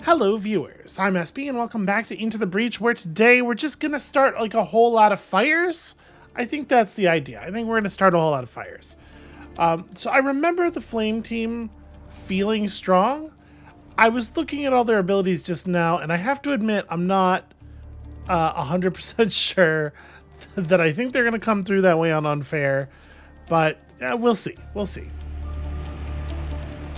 Hello viewers, I'm SB and welcome back to Into the Breach, where today we're just gonna start like a whole lot of fires. I think that's the idea. I think we're gonna start a whole lot of fires. So I remember the Flame team feeling strong. I was looking at all their abilities just now, and I have to admit I'm not 100% sure that I think they're gonna come through that way on Unfair, but we'll see. We'll see.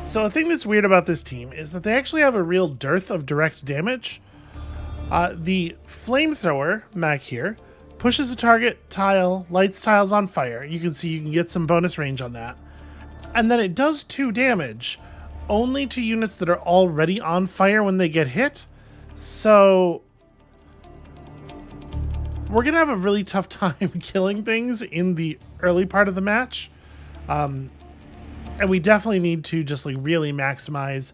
So a thing that's weird about this team is that they actually have a real dearth of direct damage. The flamethrower mech here pushes a target tile, lights tiles on fire. You can see you can get some bonus range on that. And then it does 2 damage only to units that are already on fire when they get hit. So we're going to have a really tough time killing things in the early part of the match. And we definitely need to just like really maximize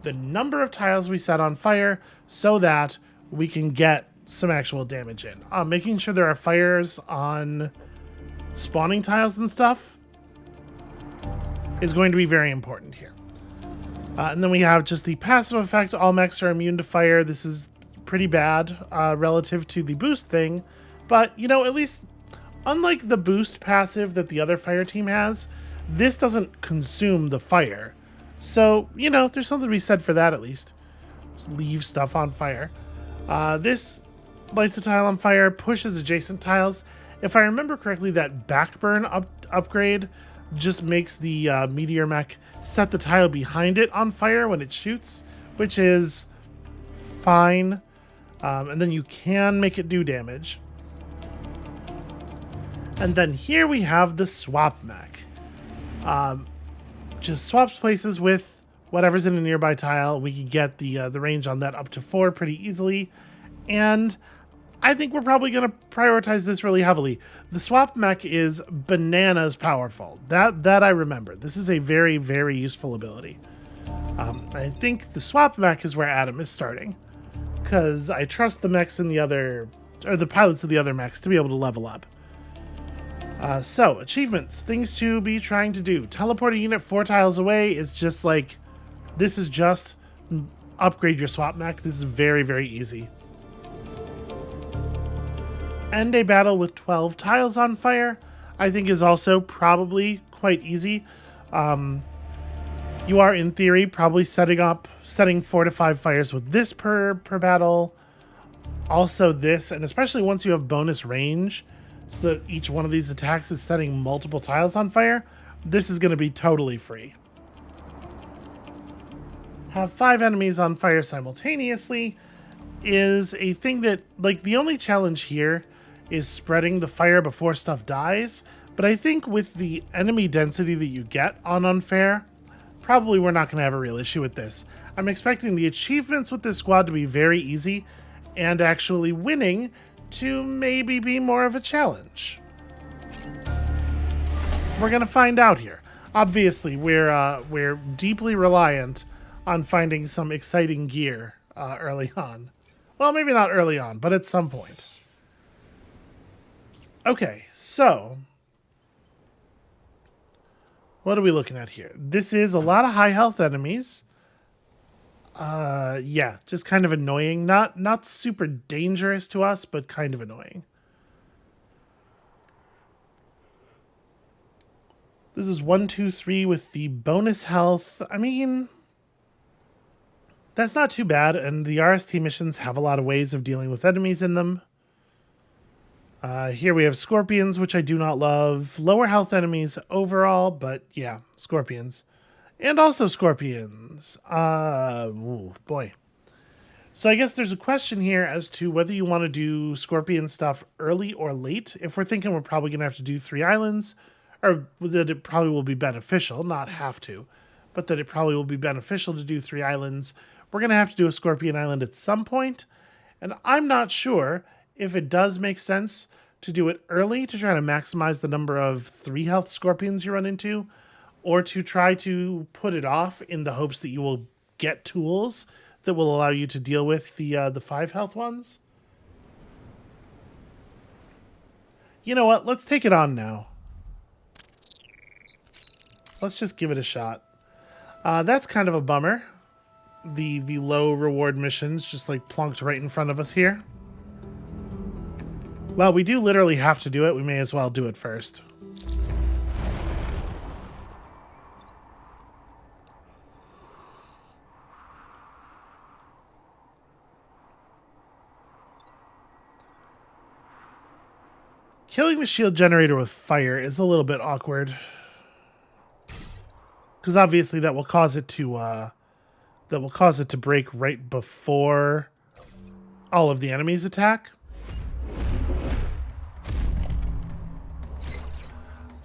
the number of tiles we set on fire so that we can get some actual damage in. Making sure there are fires on spawning tiles and stuff is going to be very important here. And then we have just the passive effect. All mechs are immune to fire. This is pretty bad relative to the boost thing. But, you know, at least unlike the boost passive that the other fire team has, this doesn't consume the fire. So, you know, there's something to be said for that at least. Just leave stuff on fire. This lights the tile on fire, pushes adjacent tiles. If I remember correctly, that backburn upgrade just makes the meteor mech set the tile behind it on fire when it shoots, which is fine. And then you can make it do damage. And then here we have the swap mech. Just swaps places with whatever's in a nearby tile. We can get the range on that up to 4 pretty easily. And I think we're probably going to prioritize this really heavily. The swap mech is bananas powerful. That I remember. This is a very, very useful ability. I think the swap mech is where Adam is starting, because I trust the mechs in the other, or the pilots of the other mechs to be able to level up. So, achievements, things to be trying to do. Teleport a unit 4 tiles away is just like, this is just upgrade your swap mech. This is very, very easy. End a battle with 12 tiles on fire, I think is also probably quite easy. You are, in theory, probably setting 4 to 5 fires with this per battle. Also this, and especially once you have bonus range, so that each one of these attacks is setting multiple tiles on fire, this is going to be totally free. Have 5 enemies on fire simultaneously is a thing that, like, the only challenge here is spreading the fire before stuff dies, but I think with the enemy density that you get on Unfair, probably we're not going to have a real issue with this. I'm expecting the achievements with this squad to be very easy, and actually winning to maybe be more of a challenge. We're gonna find out here. Obviously, we're deeply reliant on finding some exciting gear early on. Well, maybe not early on, but at some point. Okay, so what are we looking at here? This is a lot of high health enemies. Yeah, just kind of annoying. Not super dangerous to us, but kind of annoying. This is 1, 2, 3 with the bonus health. I mean, that's not too bad, and the RST missions have a lot of ways of dealing with enemies in them. Here we have scorpions, which I do not love. Lower health enemies overall, but yeah, scorpions. And also scorpions. Ooh, boy. So I guess there's a question here as to whether you want to do scorpion stuff early or late. If we're thinking we're probably going to have to do 3 islands, or that it probably will be beneficial, not have to, but that it probably will be beneficial to do 3 islands, we're going to have to do a scorpion island at some point. And I'm not sure if it does make sense to do it early to try to maximize the number of 3 health scorpions you run into, or to try to put it off in the hopes that you will get tools that will allow you to deal with the 5 health ones. You know what? Let's take it on now. Let's just give it a shot. That's kind of a bummer. the low reward missions just like plonked right in front of us here. Well, we do literally have to do it. We may as well do it first. Killing the shield generator with fire is a little bit awkward. Because obviously that will cause it to break right before all of the enemies attack.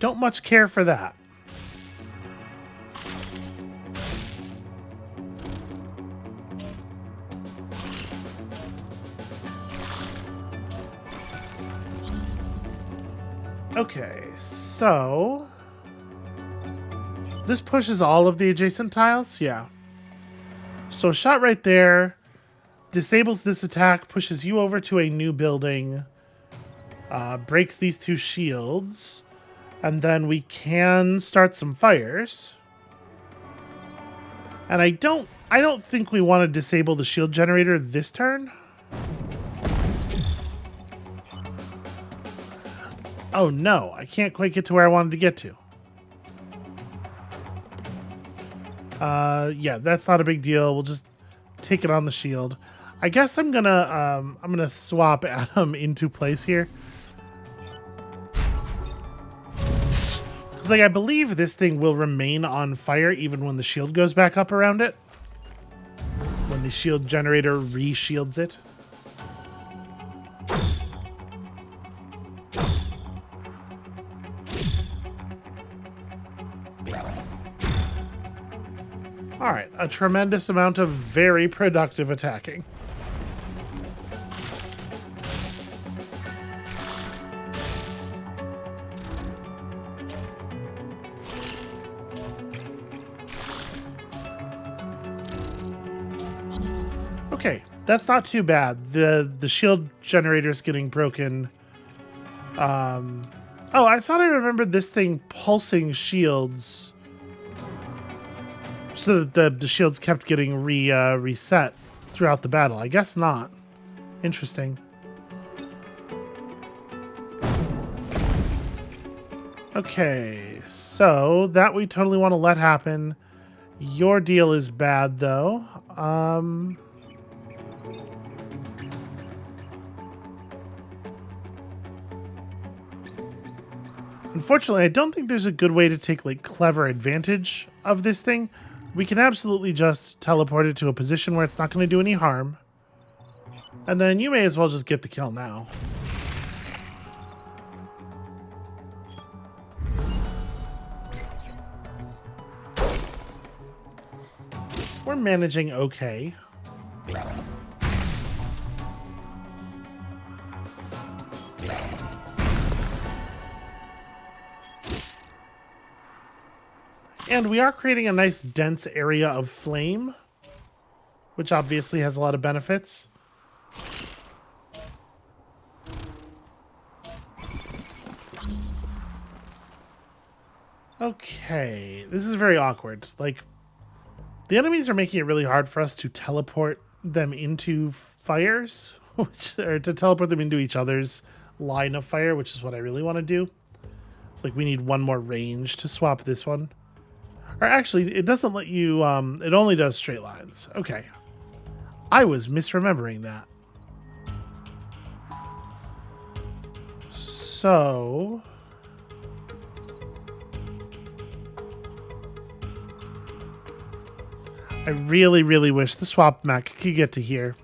Don't much care for that. Okay, so this pushes all of the adjacent tiles? Yeah. So a shot right there disables this attack, pushes you over to a new building, breaks these two shields, and then we can start some fires. And I don't think we want to disable the shield generator this turn. Oh no, I can't quite get to where I wanted to get to. Yeah, that's not a big deal. We'll just take it on the shield. I guess I'm gonna swap Adam into place here. Because like I believe this thing will remain on fire even when the shield goes back up around it. When the shield generator re-shields it. All right, a tremendous amount of very productive attacking. Okay, that's not too bad. The shield generator's getting broken. Oh, I thought I remembered this thing pulsing shields. So that the shields kept getting reset throughout the battle. I guess not. Interesting. Okay, so that we totally want to let happen. Your deal is bad, though. Unfortunately, I don't think there's a good way to take like clever advantage of this thing. We can absolutely just teleport it to a position where it's not going to do any harm. And then you may as well just get the kill now. We're managing okay. And we are creating a nice dense area of flame, which obviously has a lot of benefits. Okay, this is very awkward. Like, the enemies are making it really hard for us to teleport them into fires, or to teleport them into each other's line of fire, which is what I really want to do. It's like we need one more range to swap this one. Or actually, it doesn't let you, it only does straight lines. Okay. I was misremembering that. So... I really, really wish the swap mech could get to here.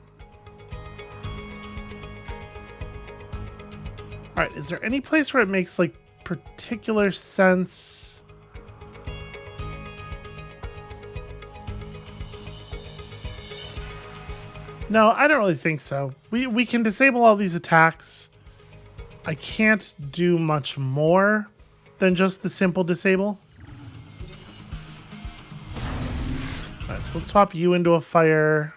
Alright, is there any place where it makes, like, particular sense... No, I don't really think so. We can disable all these attacks. I can't do much more than just the simple disable. Alright, so let's swap you into a fire.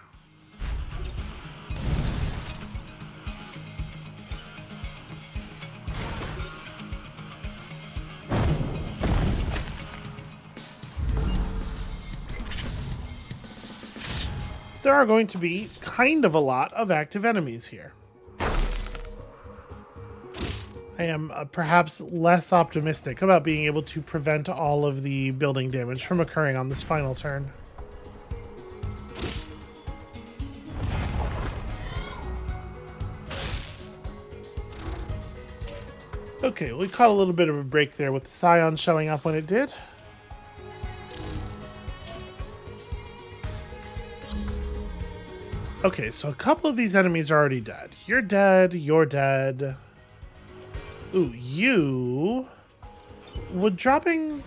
there are going to be kind of a lot of active enemies here. I am perhaps less optimistic about being able to prevent all of the building damage from occurring on this final turn. Okay, we caught a little bit of a break there with the Scion showing up when it did. Okay, so a couple of these enemies are already dead. You're dead, you're dead. Ooh, you... Would dropping...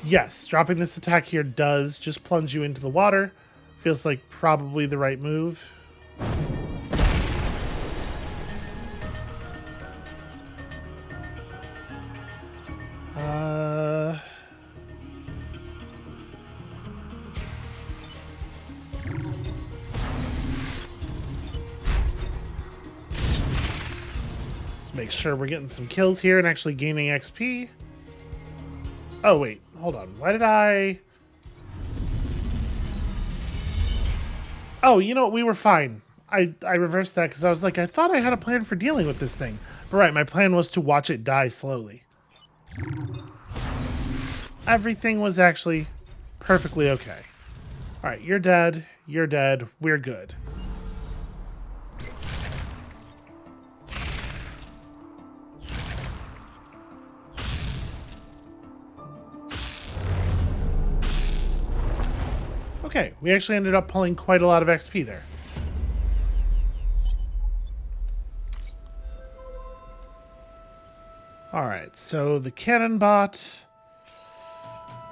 Yes, dropping this attack here does just plunge you into the water. Feels like probably the right move. Make sure we're getting some kills here and actually gaining XP. Oh, wait. Hold on. Why did I... Oh, you know what? We were fine. I reversed that because I was like, I thought I had a plan for dealing with this thing. But right, my plan was to watch it die slowly. Everything was actually perfectly okay. Alright, you're dead. You're dead. We're good. Okay, we actually ended up pulling quite a lot of XP there. Alright, so the cannon bot.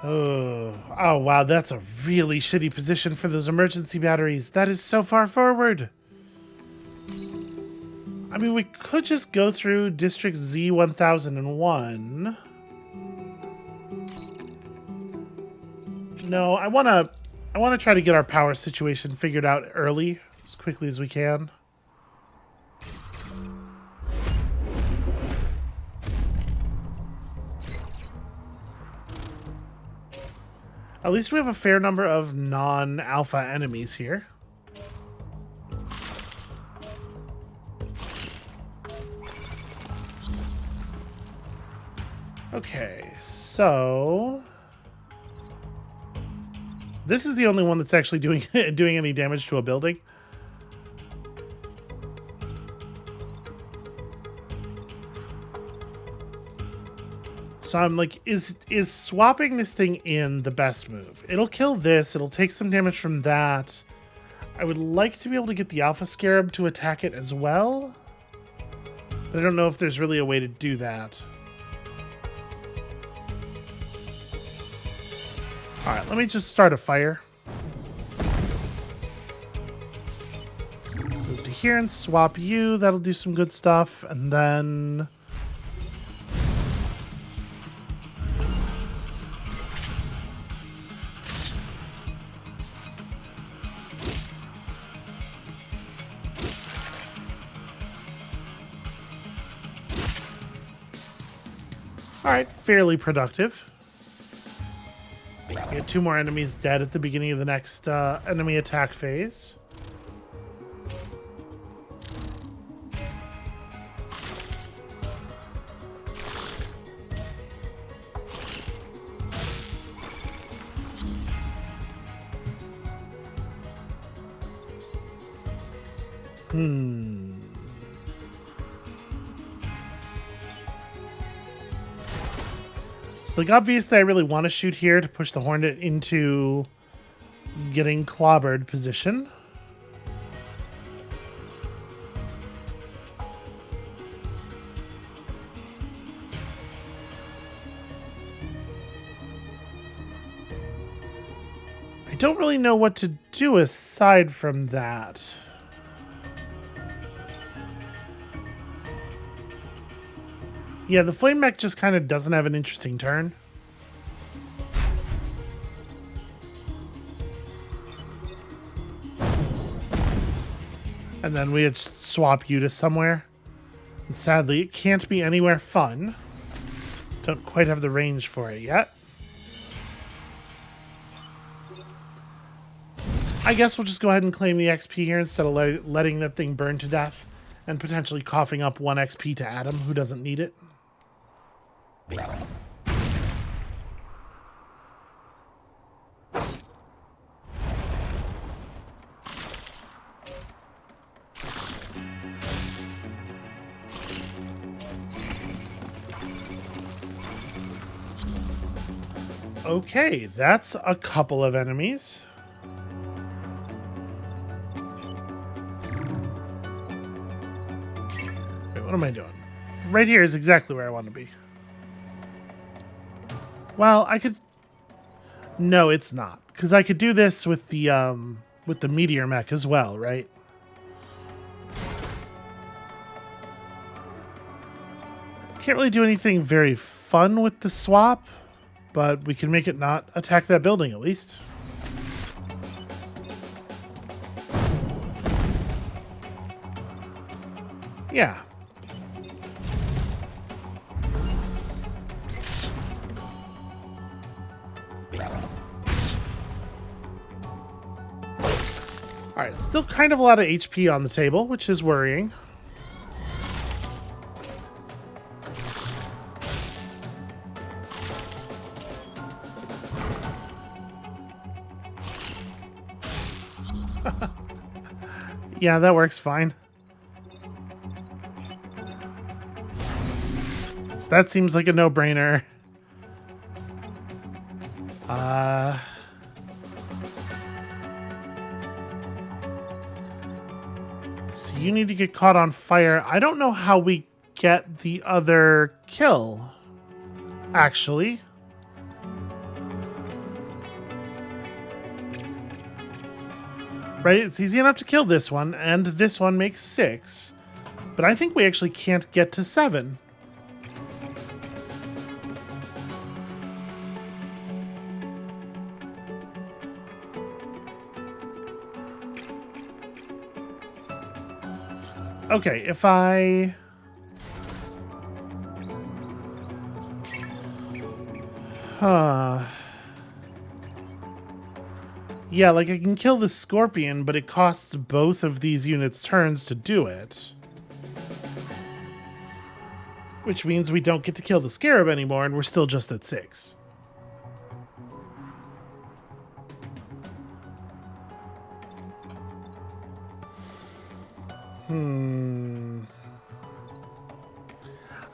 Oh, wow, that's a really shitty position for those emergency batteries. That is so far forward. I mean, we could just go through District Z1001. No, I want to try to get our power situation figured out early, as quickly as we can. At least we have a fair number of non-alpha enemies here. Okay, so... This is the only one that's actually doing any damage to a building. So I'm like, is swapping this thing in the best move? It'll kill this. It'll take some damage from that. I would like to be able to get the Alpha Scarab to attack it as well. But I don't know if there's really a way to do that. Alright, let me just start a fire. Move to here and swap you. That'll do some good stuff. And then... Alright, fairly productive. We get 2 more enemies dead at the beginning of the next enemy attack phase. So, like, obviously I really want to shoot here to push the Hornet into getting clobbered position. I don't really know what to do aside from that. Yeah, the Flame Mech just kind of doesn't have an interesting turn. And then we just swap you to somewhere. And sadly, it can't be anywhere fun. Don't quite have the range for it yet. I guess we'll just go ahead and claim the XP here instead of letting that thing burn to death and potentially coughing up 1 XP to Adam, who doesn't need it. Okay, that's a couple of enemies. Wait, what am I doing? Right here is exactly where I want to be. Well, I could... No, it's not. Because I could do this with the meteor mech as well, right? Can't really do anything very fun with the swap, but we can make it not attack that building at least. Yeah. Alright, still kind of a lot of HP on the table, which is worrying. Yeah, that works fine. So that seems like a no-brainer. So you need to get caught on fire. I don't know how we get the other kill, actually. Right, it's easy enough to kill this one, and this one makes 6. But I think we actually can't get to 7. Okay, if I... Yeah, like I can kill the scorpion, but it costs both of these units' turns to do it. Which means we don't get to kill the scarab anymore, and we're still just at 6.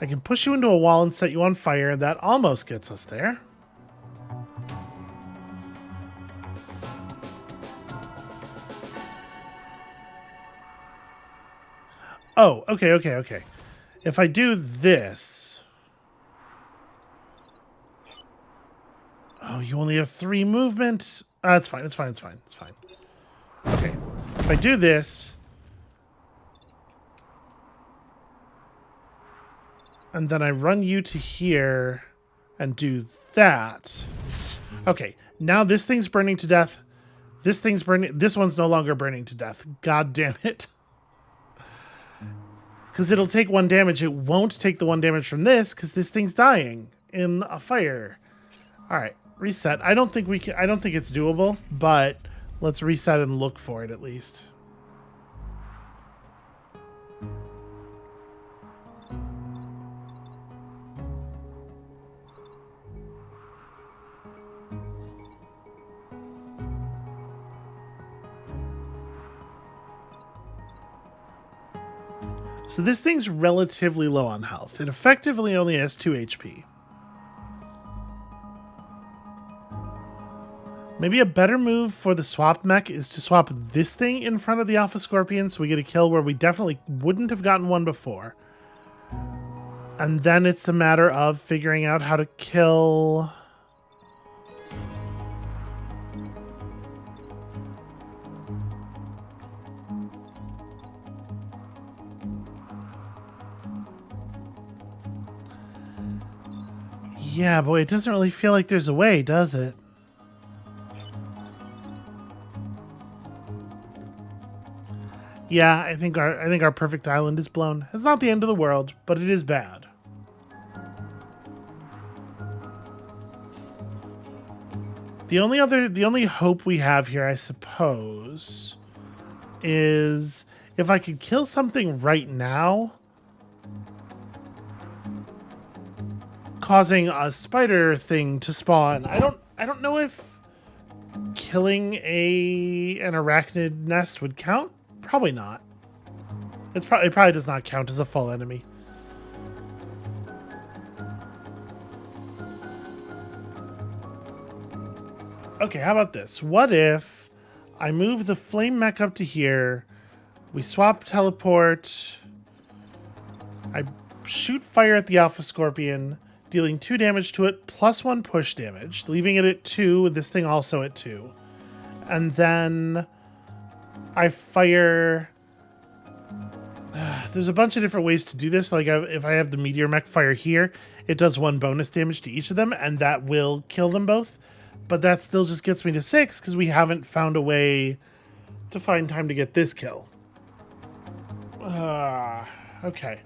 I can push you into a wall and set you on fire. That almost gets us there. Oh, okay. If I do this... Oh, you only have 3 movement? It's fine. Okay. If I do this... And then I run you to here and do that. Okay, now this thing's burning to death. This thing's burning... This one's no longer burning to death. God damn it. Because it'll take 1 damage. It won't take the 1 damage from this because this thing's dying in a fire. All right, reset. I don't think it's doable, but let's reset and look for it at least. So this thing's relatively low on health. It effectively only has 2 HP. Maybe a better move for the swap mech is to swap this thing in front of the Alpha Scorpion so we get a kill where we definitely wouldn't have gotten one before. And then it's a matter of figuring out how to kill... Yeah, boy, it doesn't really feel like there's a way, does it? Yeah, I think our perfect island is blown. It's not the end of the world, but it is bad. The only hope we have here, I suppose, is if I could kill something right now, causing a spider thing to spawn. I don't know if killing an arachnid nest would count. Probably not. It probably does not count as a full enemy. Okay, how about this? What if I move the flame mech up to here, we swap teleport, I shoot fire at the Alpha Scorpion, dealing 2 damage to it, plus 1 push damage, leaving it at 2, this thing also at 2. And then I fire... there's a bunch of different ways to do this. Like, if I have the meteor mech fire here, it does 1 bonus damage to each of them, and that will kill them both. But that still just gets me to 6 because we haven't found a way to find time to get this kill. Okay.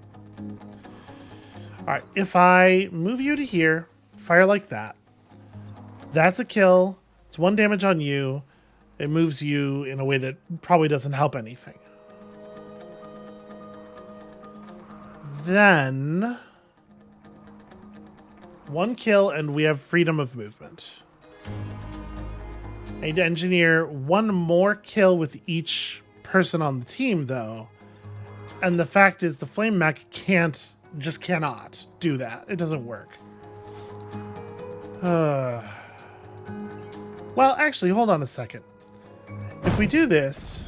Alright, if I move you to here, fire like that, that's a kill. It's 1 damage on you. It moves you in a way that probably doesn't help anything. Then 1 kill and we have freedom of movement. I need to engineer 1 more kill with each person on the team, though. And the fact is, the flame mech just cannot do that. It doesn't work. Well, actually, hold on a second. If we do this,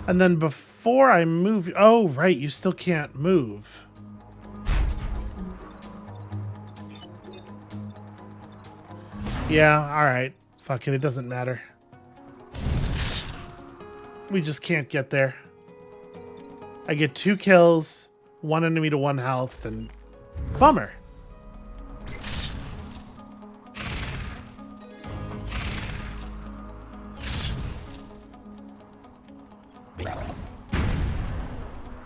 and then before I move... Oh, right, you still can't move. Yeah, alright. Fuck it doesn't matter. We just can't get there. I get 2 kills, 1 enemy to 1 health, and bummer.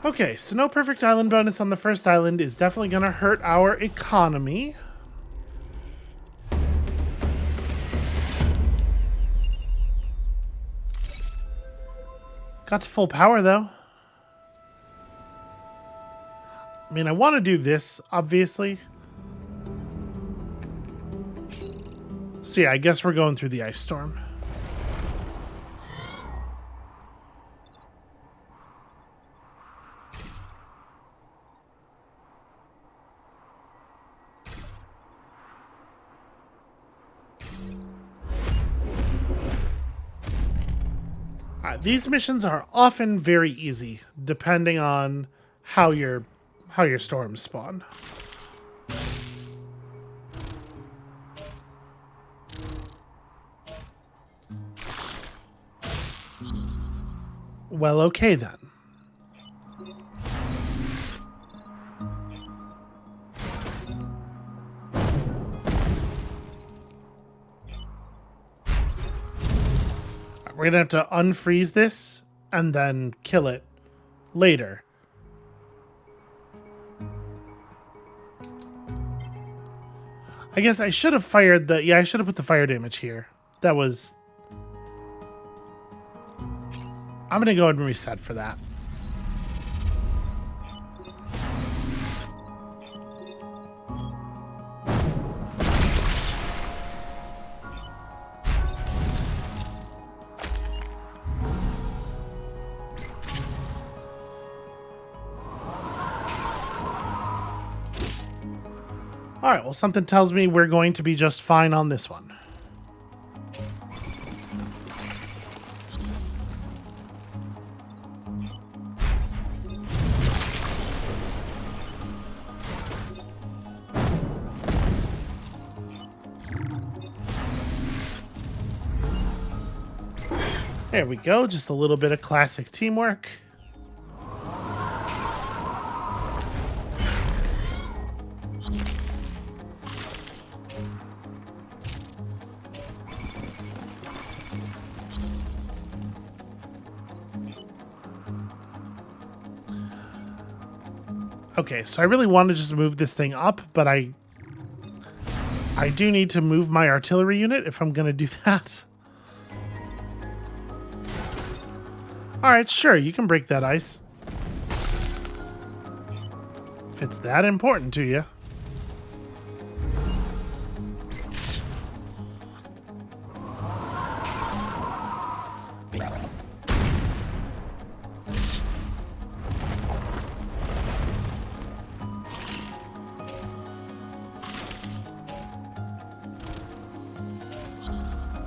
Okay, so no perfect island bonus on the first island is definitely gonna hurt our economy. Got to full power, though. I mean, I want to do this, obviously. So yeah, I guess we're going through the ice storm. These missions are often very easy, depending on how your storms spawn. Well, okay then. We're going to have to unfreeze this and then kill it later. I guess I should have fired the... Yeah, I should have put the fire damage here. That was... I'm going to go ahead and reset for that. Alright, well, something tells me we're going to be just fine on this one. There we go, just a little bit of classic teamwork. Okay, so I really want to just move this thing up, but I I do need to move my artillery unit if I'm going to do that. Alright, sure, you can break that ice. If it's that important to you.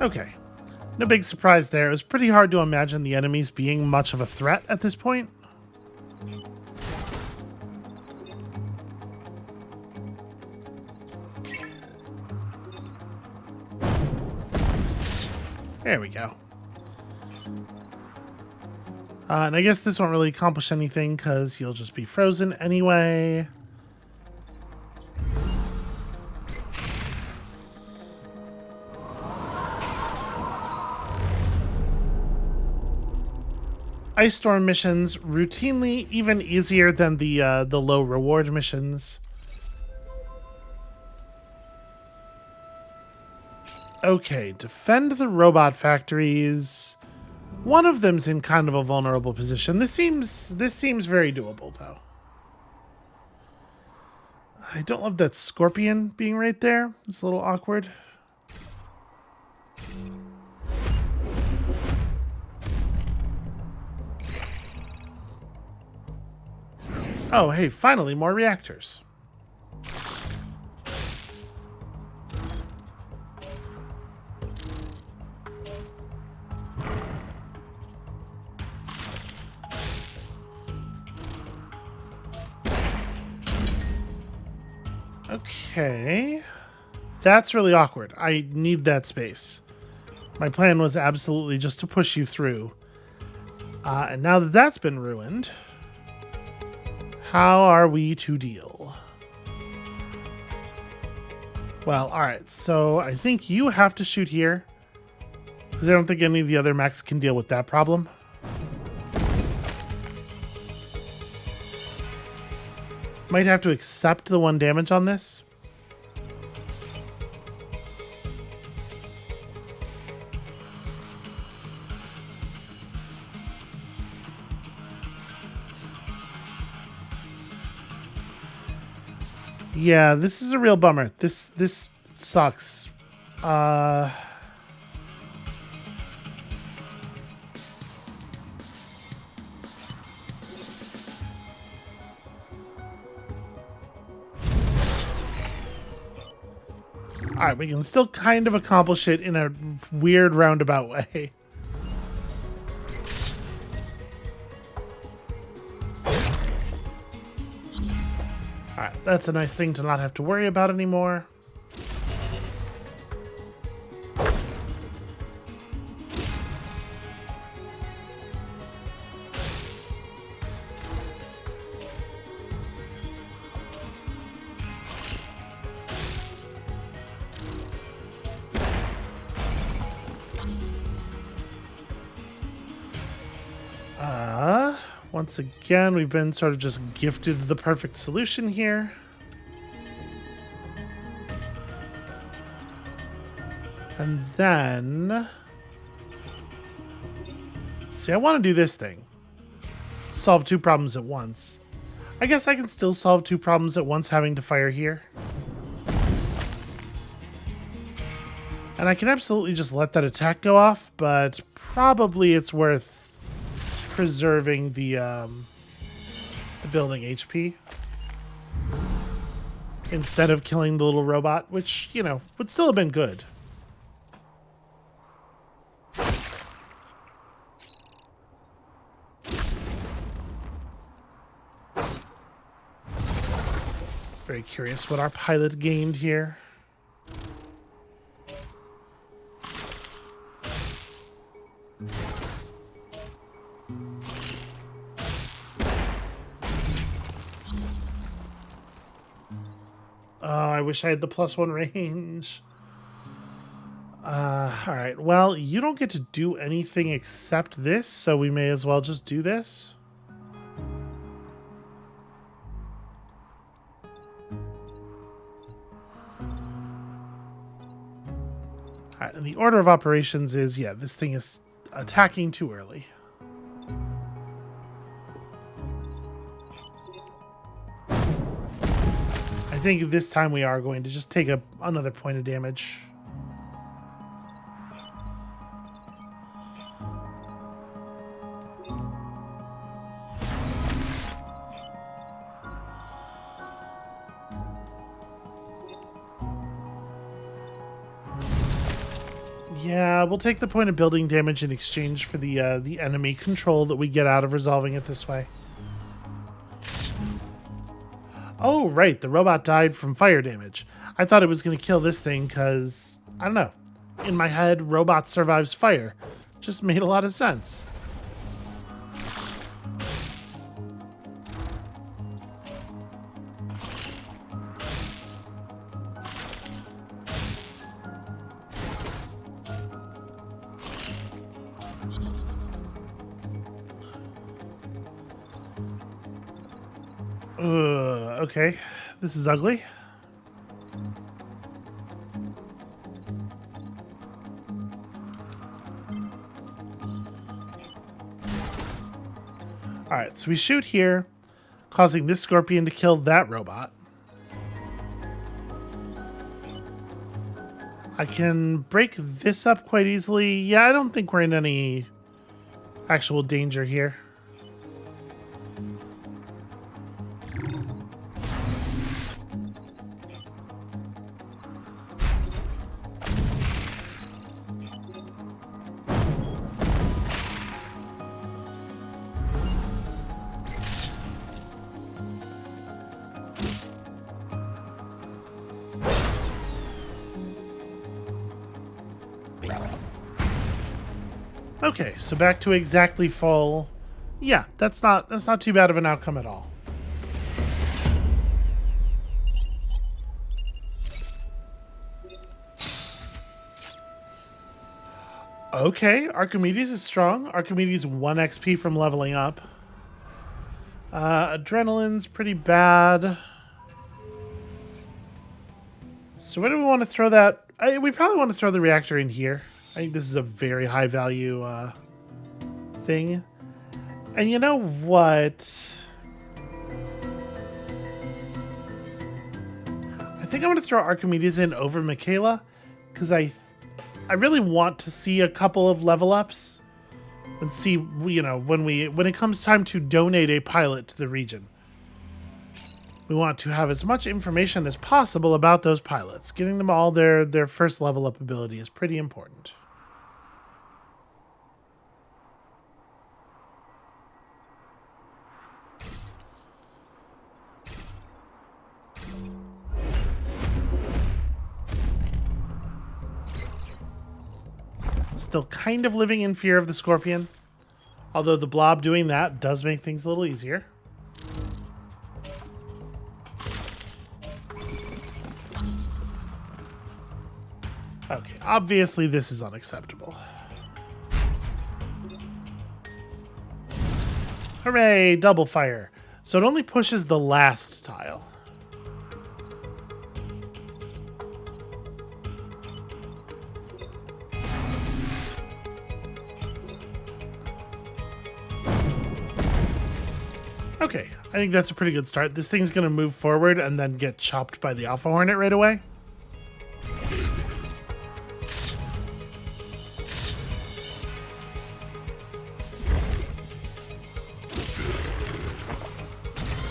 Okay. No big surprise there. It was pretty hard to imagine the enemies being much of a threat at this point. There we go. And I guess this won't really accomplish anything because you'll just be frozen anyway. Ice Storm missions routinely even easier than the low reward missions. Okay, defend the robot factories. One of them's in kind of a vulnerable position. This seems very doable though. I don't love that scorpion being right there. It's a little awkward. Oh, hey, finally more reactors. Okay. That's really awkward. I need that space. My plan was absolutely just to push you through. And now that that's been ruined, how are we to deal? Well, alright, so I think you have to shoot here, because I don't think any of the other mechs can deal with that problem. Might have to accept the 1 damage on this. Yeah, this is a real bummer. This sucks. Alright, we can still kind of accomplish it in a weird roundabout way. Alright, that's a nice thing to not have to worry about anymore. Once again, we've been sort of just gifted the perfect solution here. And then... see, I want to do this thing. Solve 2 problems at once. I guess I can still solve 2 problems at once having to fire here. And I can absolutely just let that attack go off, but probably it's worth preserving the building HP instead of killing the little robot, which, you know, would still have been good. Very curious what our pilot gained here. Oh, I wish I had the +1 range. Alright, well, you don't get to do anything except this, so we may as well just do this. All right, and the order of operations is, yeah, this thing is attacking too early. I think this time we are going to just take another point of damage. Yeah, we'll take the point of building damage in exchange for the enemy control that we get out of resolving it this way. Oh, right, the robot died from fire damage. I thought it was going to kill this thing because, I don't know. In my head, robot survives fire. Just made a lot of sense. Okay. This is ugly. Alright, so we shoot here, causing this scorpion to kill that robot. I can break this up quite easily. Yeah, I don't think we're in any actual danger here. Okay, so back to exactly full. Yeah, that's not too bad of an outcome at all. Okay, Archimedes is strong. Archimedes 1 XP from leveling up. Adrenaline's pretty bad. So where do we want to throw that? We probably want to throw the reactor in here. I think this is a very high value thing. And you know what? I think I'm going to throw Archimedes in over Michaela because I really want to see a couple of level ups and see, you know, when it comes time to donate a pilot to the region. We want to have as much information as possible about those pilots. Getting them all their first level up ability is pretty important. Still kind of living in fear of the scorpion. Although the blob doing that does make things a little easier. Okay, obviously this is unacceptable. Hooray, double fire. So it only pushes the last tile. Okay, I think that's a pretty good start. This thing's going to move forward and then get chopped by the Alpha Hornet right away.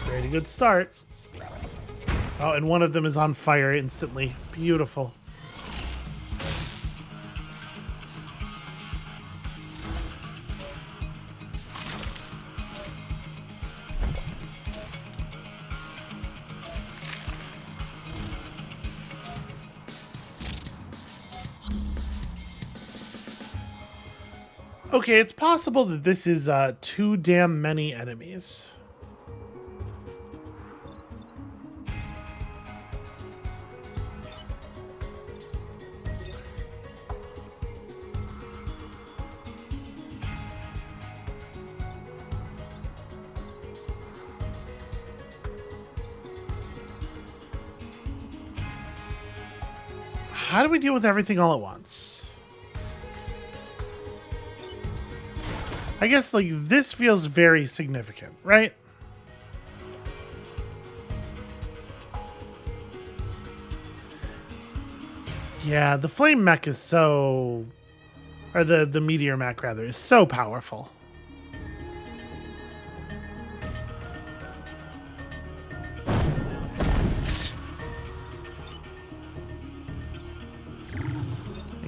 Very good start. Oh, and one of them is on fire instantly. Beautiful. Okay, it's possible that this is too damn many enemies. How do we deal with everything all at once? I guess, like, this feels very significant, right? Yeah, the flame mech is so... Or the meteor mech, rather, is so powerful.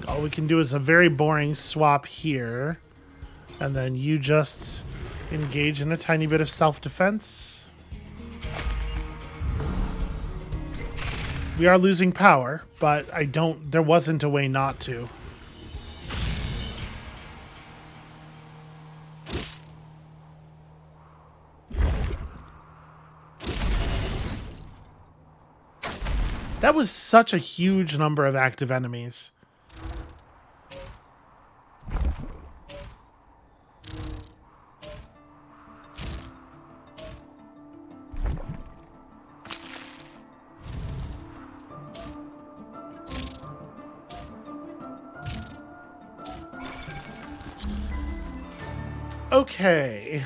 All we can do is a very boring swap here. And then you just engage in a tiny bit of self-defense. We are losing power, but there wasn't a way not to. That was such a huge number of active enemies. Okay.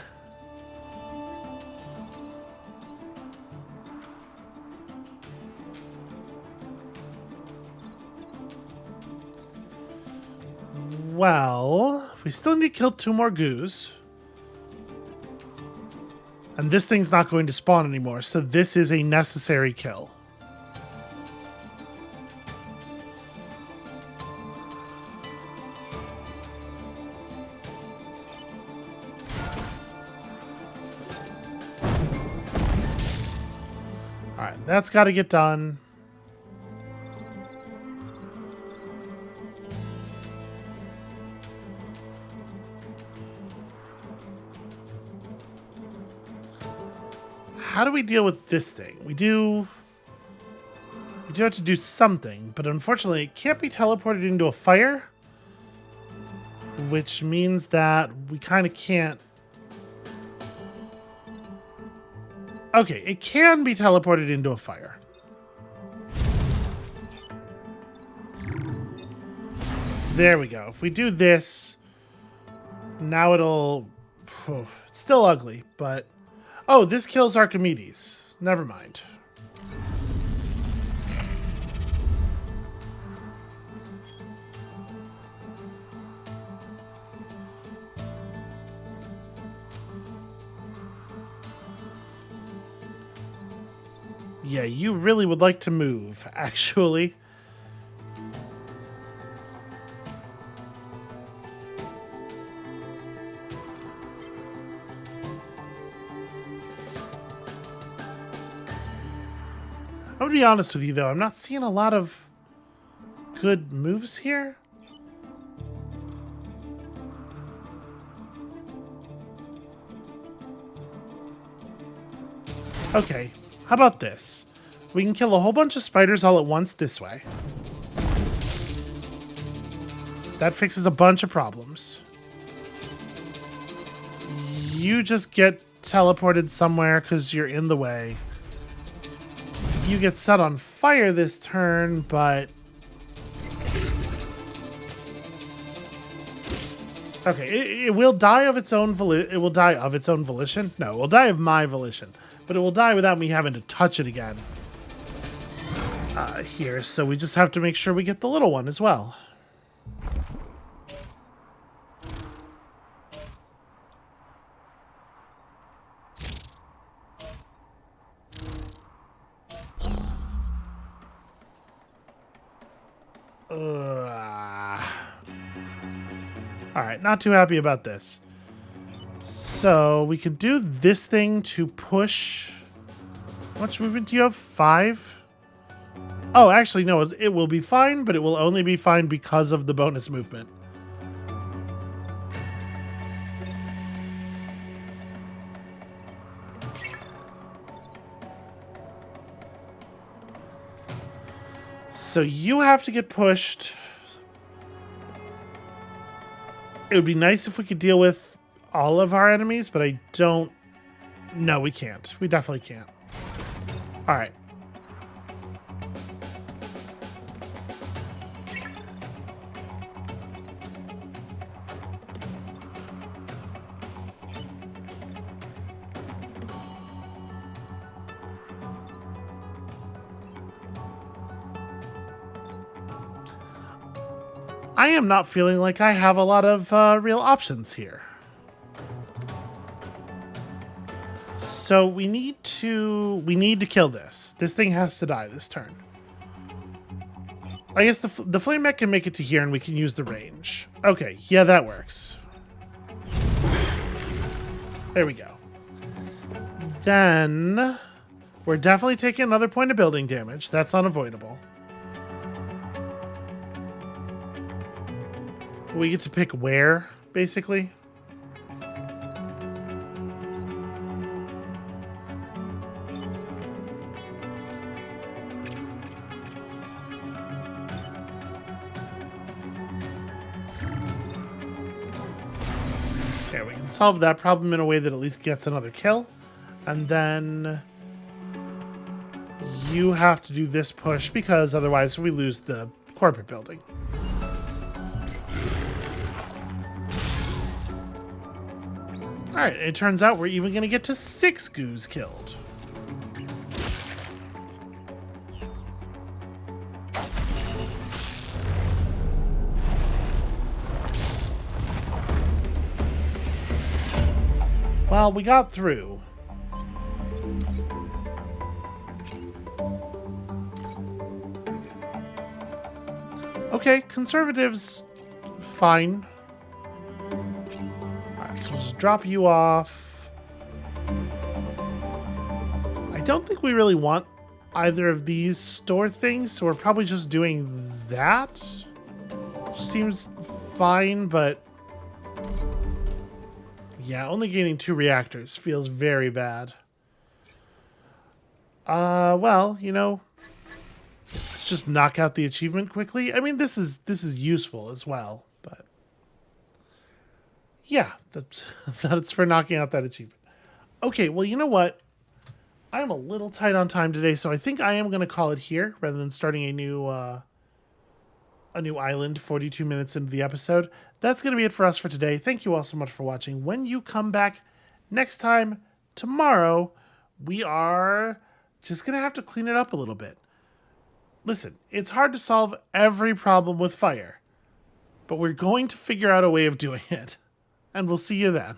Well, we still need to kill 2 more goos. And this thing's not going to spawn anymore, so this is a necessary kill. Alright, that's got to get done. How do we deal with this thing? We do have to do something, but unfortunately it can't be teleported into a fire, which means that we kind of can't. Okay, it can be teleported into a fire. There we go. If we do this, now it'll... It's still ugly, but... Oh, this kills Archimedes. Never mind. Yeah, you really would like to move, actually. I'm gonna be honest with you, though. I'm not seeing a lot of good moves here. Okay, how about this? We can kill a whole bunch of spiders all at once this way. That fixes a bunch of problems. You just get teleported somewhere because you're in the way. You get set on fire this turn, but... Okay, it will die of its own volition. It will die of its own volition? No, it will die of my volition. But it will die without me having to touch it again. Here, so we just have to make sure we get the little one as well. Alright, not too happy about this. So, we could do this thing to push... How much movement do you have? 5? Oh, actually, no, it will be fine, but it will only be fine because of the bonus movement. So you have to get pushed. It would be nice if we could deal with all of our enemies, but I don't... No, we can't. We definitely can't. All right. I am not feeling like I have a lot of real options here. So we need to kill this. This thing has to die this turn. I guess the flame mech can make it to here and we can use the range. Okay, yeah, that works. There we go. Then we're definitely taking another point of building damage. That's unavoidable. We get to pick where, basically. Okay, we can solve that problem in a way that at least gets another kill. And then you have to do this push because otherwise we lose the corporate building. Alright, it turns out we're even going to get to 6 goos killed. Well, we got through. Okay, conservatives, fine. Alright, so we'll just drop you off. I don't think we really want either of these store things, so we're probably just doing that. Seems fine, but yeah, only gaining 2 reactors feels very bad. Well, you know, let's just knock out the achievement quickly. I mean, this is useful as well, but yeah, that's for knocking out that achievement. Okay, well, you know what? I'm a little tight on time today, so I think I am going to call it here rather than starting a new island 42 minutes into the episode. That's going to be it for us for today. Thank you all so much for watching. When you come back next time, tomorrow, we are just going to have to clean it up a little bit. Listen, it's hard to solve every problem with fire, but we're going to figure out a way of doing it. And we'll see you then.